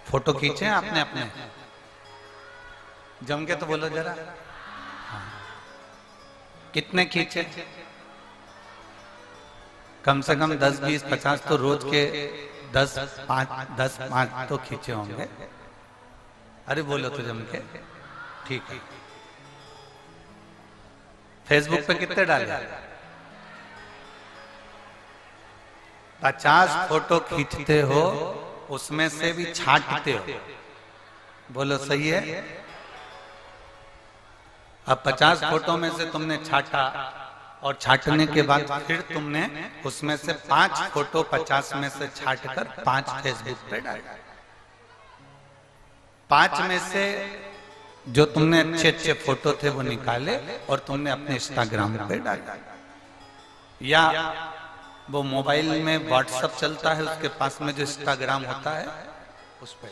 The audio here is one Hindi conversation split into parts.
फोटो खींचे आपने अपने? जम के तो बोलो जरा। हाँ। कितने खींचे? कम से कम 10, 20, 50 तो रोज के 10, 5 तो खींचे होंगे। अरे बोलो तो जम के। ठीक है। फेसबुक पे कितने डाले? 50 फोटो खींचते हो, उसमें से भी छांटते हो। बोलो सही है? अब 50 फोटो में से तुमने छांटा और छांटने के बाद फिर तुमने उसमें से 5 फोटो 50 में से छांटकर 5 फेसबुक पे डाला। 5 में से जो तुमने अच्छे अच्छे फोटो थे वो निकाले और तुमने अपने इंस्टाग्राम पे डाला, या वो मोबाइल में व्हाट्सएप चलता है उसके पास में जो इंस्टाग्राम होता है उस पर।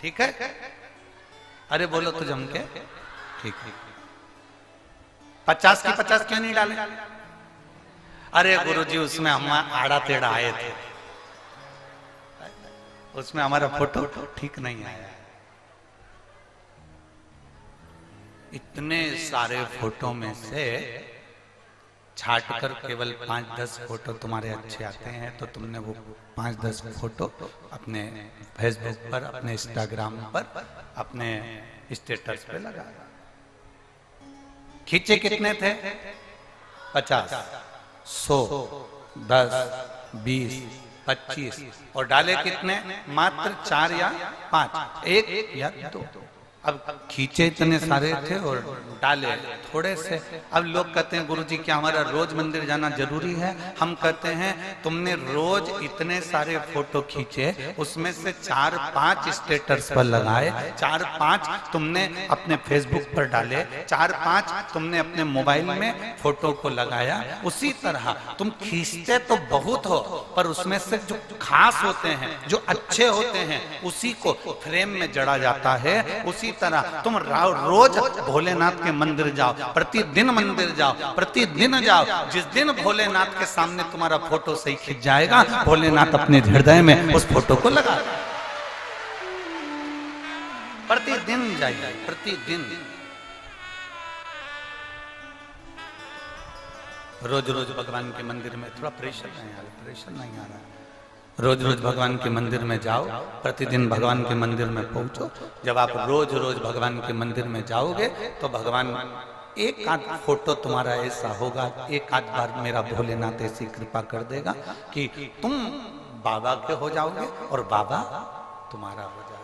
ठीक है? अरे बोलो तो जम के। ठीक है। 50 की 50 क्यों नहीं डाले? अरे गुरुजी उसमें हम आड़ा टेढ़ा आए थे, उसमें हमारा फोटो ठीक नहीं आया। इतने सारे फोटो में से छाट कर केवल 5-10 फोटो तुम्हारे अच्छे आते हैं, तो तुमने वो 5-10 फोटो अपने फेसबुक पर, अपने इंस्टाग्राम पर, अपने स्टेटस पे लगा। खींचे कितने थे? 50, 100, 10, 20, 25 और डाले कितने? मात्र 4 या 5, 1 या 2। अब खींचे इतने सारे थे और डाले थोड़े से। अब लोग कहते हैं गुरुजी क्या हमारा रोज मंदिर जाना जरूरी है? हम कहते हैं तुमने रोज इतने सारे फोटो खींचे, उसमें से 4-5 स्टेटस पर लगाए, 4-5 तुमने अपने फेसबुक पर डाले, 4-5 तुमने अपने मोबाइल में फोटो को लगाया। उसी तरह तुम खींचते तो बहुत हो, पर उसमें से जो खास होते हैं, जो अच्छे होते हैं, उसी को फ्रेम में जड़ा जाता है। उसी तरह तुम रोज भोलेनाथ के मंदिर जाओ, प्रतिदिन मंदिर जाओ, प्रतिदिन जाओ। जिस दिन भोलेनाथ के सामने तुम्हारा फोटो सही खिंच जाएगा, भोलेनाथ अपने हृदय में उस फोटो को लगा। प्रतिदिन जाइए, प्रतिदिन। रोज रोज भगवान के मंदिर में थोड़ा प्रेशर नहीं आ रहा, प्रेशर नहीं आ रहा। रोज रोज भगवान के मंदिर में जाओ, प्रतिदिन भगवान के मंदिर में पहुंचो। जब आप रोज रोज भगवान के मंदिर में जाओगे तो भगवान एक आध फोटो तुम्हारा ऐसा होगा, एक आध बार मेरा भोलेनाथ ऐसी कृपा कर देगा कि तुम बाबा के हो जाओगे और बाबा तुम्हारा हो जाएगा।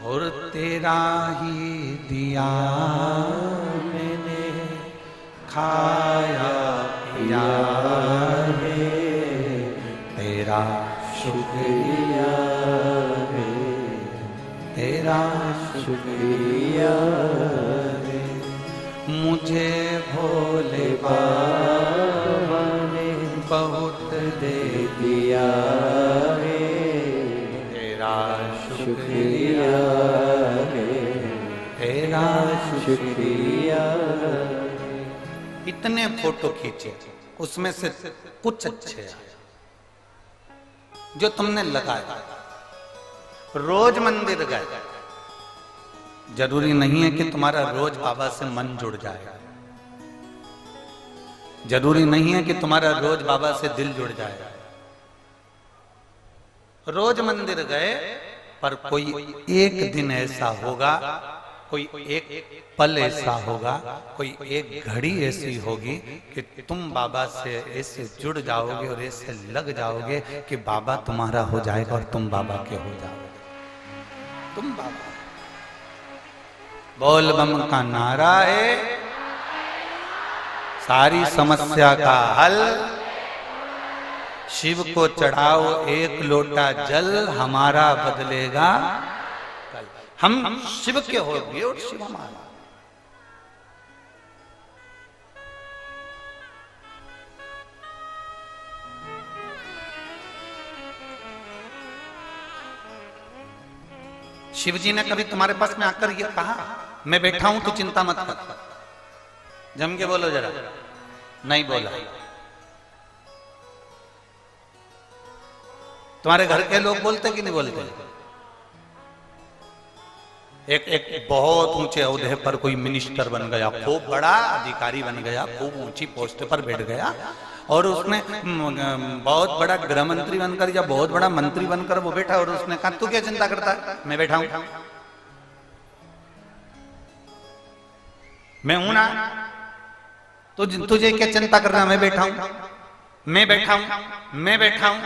और तेरा ही दिया मैंने खाया पिया है, तेरा शुक्रिया है, तेरा शुक्रिया है। मुझे भोले बाबा ने बहुत दे दिया है, तेरा शुक्रिया है, तेरा शुक्रिया। इतने फोटो खींचे, उसमें से कुछ अच्छे जो तुमने लगाया। रोज मंदिर गए, जरूरी नहीं है कि तुम्हारा रोज बाबा से मन जुड़ जाएगा, जरूरी नहीं है कि तुम्हारा रोज बाबा से दिल जुड़ जाएगा। रोज मंदिर गए, पर कोई एक दिन ऐसा होगा, कोई एक पल ऐसा होगा, कोई एक घड़ी ऐसी होगी कि तुम बाबा से ऐसे जुड़ जाओगे और ऐसे लग जाओगे कि बाबा तुम्हारा हो जाएगा और तुम बाबा के हो जाओगे। तुम बाबा। बोल बम का नारा है सारी समस्या का हल। शिव को चढ़ाओ एक लोटा जल, हमारा बदलेगा कल। हम शिव के होंगे और शिव हमारा। शिव जी ने कभी तुम्हारे पास में आकर ये कहा मैं बैठा हूं तो चिंता मत कर, जम के बोलो जरा। नहीं बोला। तुम्हारे घर के लोग बोलते कि नहीं बोलते? एक बहुत ऊंचे ओहदे पर कोई मिनिस्टर बन गया, खूब बड़ा अधिकारी बन गया, खूब ऊंची पोस्ट पर बैठ गया, और उसने बहुत बड़ा गृह मंत्री बनकर या बहुत बड़ा मंत्री बनकर वो बैठा, और उसने कहा तू क्या चिंता करता है, मैं बैठा हूं, मैं हूं ना, तुझे क्या चिंता करना, मैं बैठा हूं, मैं बैठा हूं, मैं बैठा हूं,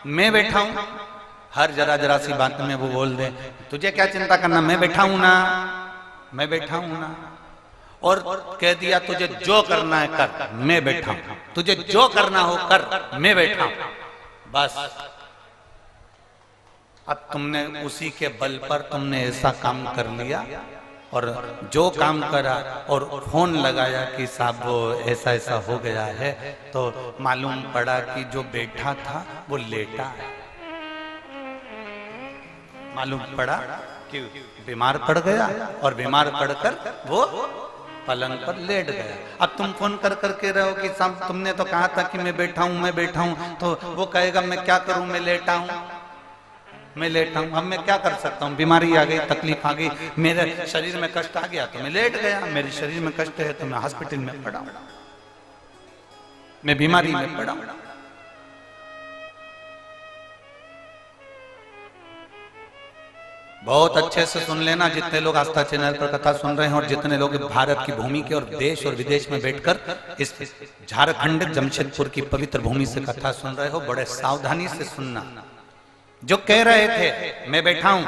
मैं बैठा हूं। हर जरा जरा सी बात में वो बोल दे तुझे क्या चिंता करना, मैं बैठा हूं ना, मैं बैठा हूं ना। और कह दिया तुझे जो करना है कर, मैं बैठा हूं, तुझे जो करना हो कर, मैं बैठा हूं। बस अब तुमने उसी के बल पर तुमने ऐसा काम कर लिया, और जो काम करा और फोन लगाया कि साहब वो ऐसा ऐसा हो गया है, तो मालूम पड़ा कि जो बैठा था वो लेटा है। मालूम पड़ा कि बीमार पड़ गया, और बीमार पड़कर वो पलंग पर लेट गया। अब तुम फोन कर करके रहो कि साहब तुमने तो कहा था कि मैं बैठा हूं, मैं बैठा हूं, तो वो कहेगा मैं क्या करूं, मैं लेटा हूं, मैं लेटा हूं। अब मैं क्या कर सकता हूं, बीमारी आ गई, तकलीफ आ गई, मेरे शरीर में कष्ट आ गया तो मैं लेट गया, मेरे शरीर में कष्ट है तो मैं हॉस्पिटल में पड़ा हूं, मैं बीमारी में पड़ा हूं। बहुत अच्छे से सुन लेना, जितने लोग आस्था चैनल पर कथा सुन रहे हैं, और जितने लोग भारत की भूमि के और देश और विदेश में बैठकर इस झारखंड जमशेदपुर की पवित्र भूमि से कथा सुन रहे हो, बड़े सावधानी से सुनना। जो कह रहे थे मैं बैठा हूं,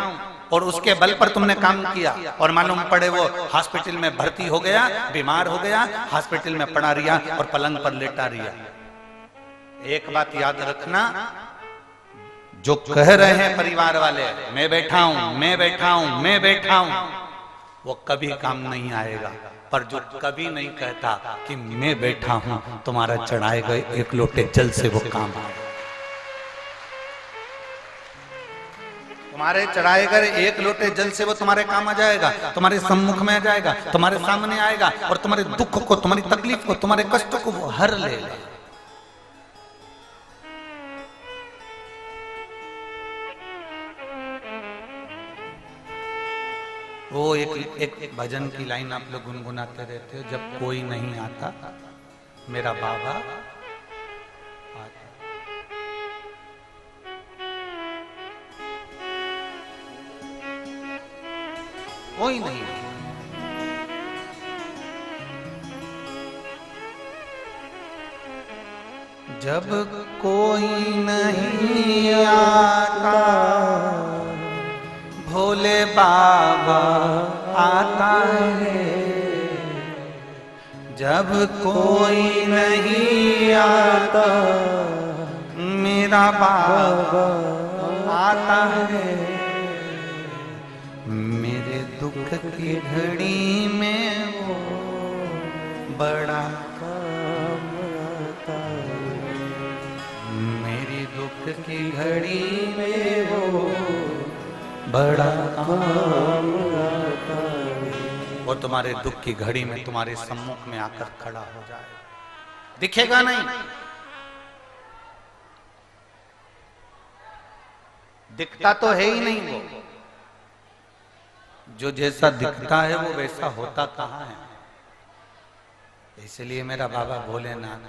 और उसके बल पर तुमने काम किया, और मालूम पड़े वो हॉस्पिटल में भर्ती हो गया, बीमार हो गया, हॉस्पिटल में पड़ा रिया और पलंग पर लेटा रिया। एक बात याद रखना, जो कह रहे हैं परिवार वाले मैं बैठा हूं, मैं बैठा हूं, मैं बैठा हूं, वो कभी काम नहीं आएगा। पर जो कभी नहीं कहता कि मैं बैठा हूं, तुम्हारा चढ़ाए गए एक लोटे जल से वो काम आएगा। तुम्हारे चढ़ाए गए एक लोटे जल से वो तुम्हारे काम आ जाएगा, तुम्हारे सम्मुख में आ जाएगा, तुम्हारे सामने आएगा, और तुम्हारे दुख को, तुम्हारी तकलीफ को, तुम्हारे कष्ट को वो हर लेगा। वो एक भजन की लाइन आप लोग गुनगुनाते रहते हो, जब कोई नहीं आता मेरा बाबा आता। कोई नहीं, जब कोई नहीं आता भोले बाबा आता है, जब कोई नहीं आता मेरा बाबा आता है, मेरे दुख की घड़ी में वो बड़ा काम आता है, मेरी दुख की घड़ी में वो बड़ा काम आता है। वो तुम्हारे दुख की घड़ी में तुम्हारे सम्मुख में आकर खड़ा हो जाए, दिखेगा नहीं, दिखता तो है ही नहीं वो, जो जैसा दिखता है वो वैसा होता कहाँ है। इसलिए मेरा बाबा भोलेनाथ,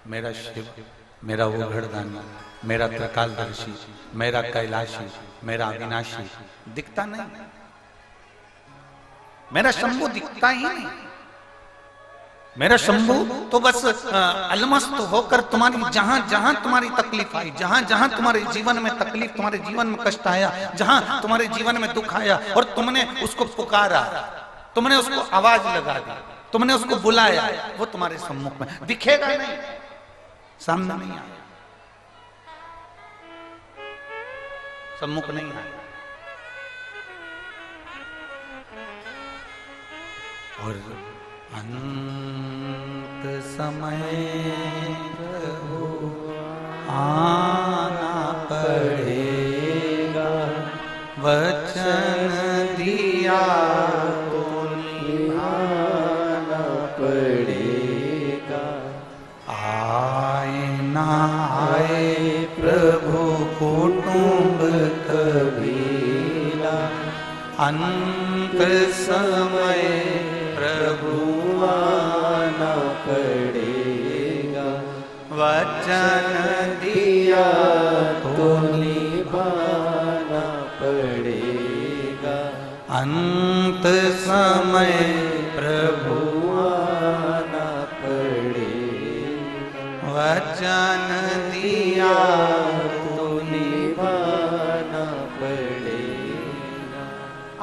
मेरा शिव, मेरा वो घड़दानी, मेरा त्रिकालदर्शी, मेरा कैलाशी, मेरा अविनाशी दिखता नहीं, मेरा शंभू दिखता ही नहीं। मेरा शंभू तो बस अलमस्त होकर तुम्हारी जहां जहां तुम्हारी तकलीफ आई, जहां जहां तुम्हारे जीवन में तकलीफ, तुम्हारे जीवन में कष्ट आया, जहां तुम्हारे जीवन में दुख आया, और तुमने उसको पुकारा, तुमने उसको आवाज लगा दी, तुमने उसको बुलाया, वो तुम्हारे सम्मुख में दिखेगा नहीं, सामने नहीं आया, सम्मुख नहीं आया। और अंत समय प्रभु आना पड़ेगा, वचन दिया तो निभाना पड़ेगा। अंत समय प्रभु आना पड़ेगा, वचन दिया तो निभाना पड़ेगा। अंत समय प्रभु आना पड़ेगा, वचन दिया तो निभाना पड़ेगा।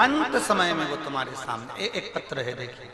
अंत समय में वो तुम्हारे सामने एक पत्र है, देखिए